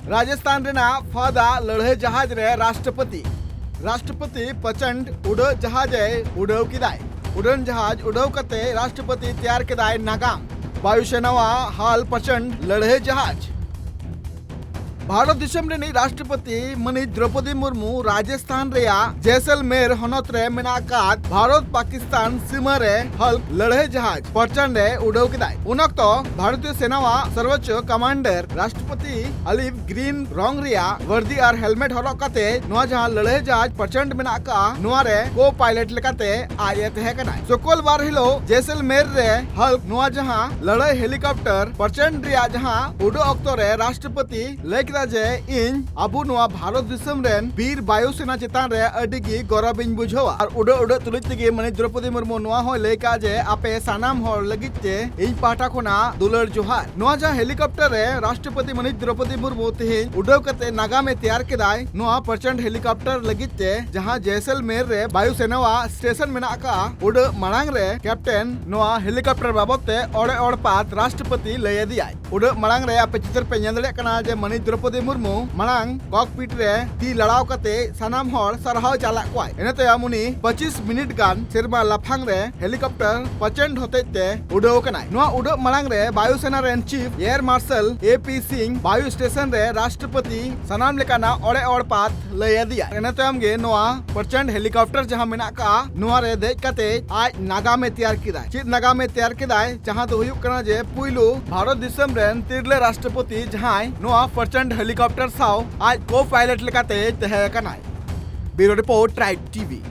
राजस्थान रेना फादा लड़ाई जहाज रे राष्ट्रपति प्रचंड उड़ जहाज उड़ाव किदाय। उड़न जहाज उड़ाव कते राष्ट्रपति तैयार किदाय नागाम। वायुसेनावा हाल प्रचंड लड़ाई जहाज। भारत दिसम रेनी राष्ट्रपति माननीय द्रौपदी मुर्मू राजस्थान रेया जैसलमेर हनत रे मेनाकात भारत पाकिस्तान सीमा रे हल लड़ाई जहाज प्रचंड उड़ाव किदाय। उन अक्तो भारतीय सेनावा सर्वोच्च कमांडर राष्ट्रपति अलिव ग्रीन रंग रेया वर्दी और हेलमेट हरक कते नोआ जहां लड़ाई जहाज प्रचंड मेनाका नोआ रे को पायलट लेकाते आये तहे कनाय। शुक्रवार हिलो जैसलमेर रे हल नोआ जहां लड़ाई हेलीकॉप्टर प्रचंड रेया जहां उड़ अक्तो रे राष्ट्रपति लेक जे इन अबु नोआ भारत दिसम रेन वीर वायुसेना चेतान रे अडिगी गौरव इन बुझावा और उड़ उड़ तुलित तेगे माने द्रौपदी मुर्मू नोआ हो लेका जे आपे सानाम हर लगित ते इन पाटा खोना दुलर जोहार। नोआ जा हेलीकॉप्टर रे राष्ट्रपति माने द्रौपदी मुर्मू तेहे उड़ाव कते नागा में तैयार केदाय। नोआ प्रचंड हेलीकॉप्टर लगित ते जहां जैसलमेर रे वायुसेनावा स्टेशन मेना का उड़ मणांग रे कैप्टन नोआ हेलीकॉप्टर बाबत ते ओड़े ओड़ पात राष्ट्रपति लय दियाय। उड़ मणांग रे आपे चित्र पे नेल कना जे माने द्रौपदी मुर्मू मणांग कॉकपिट रे ती लड़ाव कते सनाम हर सरहाव चाला कोय। एने तया मुनी 25 मिनिट गान सेरमा लाफांग रे हेलीकॉप्टर प्रचंड होते ते उड़ाव कनाय। नोआ उड़ मणांग रे वायुसेना rain chief air marshal AP Singh वायु स्टेशन रे राष्ट्रपति सनाम लेकाना ओड़े ओड़ पात लय दिया। एने तयम गे नोआ प्रचंड हेलीकॉप्टर जहां मेना का नोआ रे देख कते आज नागा में तैयार किदाय। चित नागा में तैयार किदाय जहां तो हुयुक कना जे पुइलु भारत दिसम रेन तिरले राष्ट्रपति जहां नोआ प्रचंड हेलीकॉप्टर साव आज को पायलट लेकाते तहे कनाय। Bureau report tribe TV.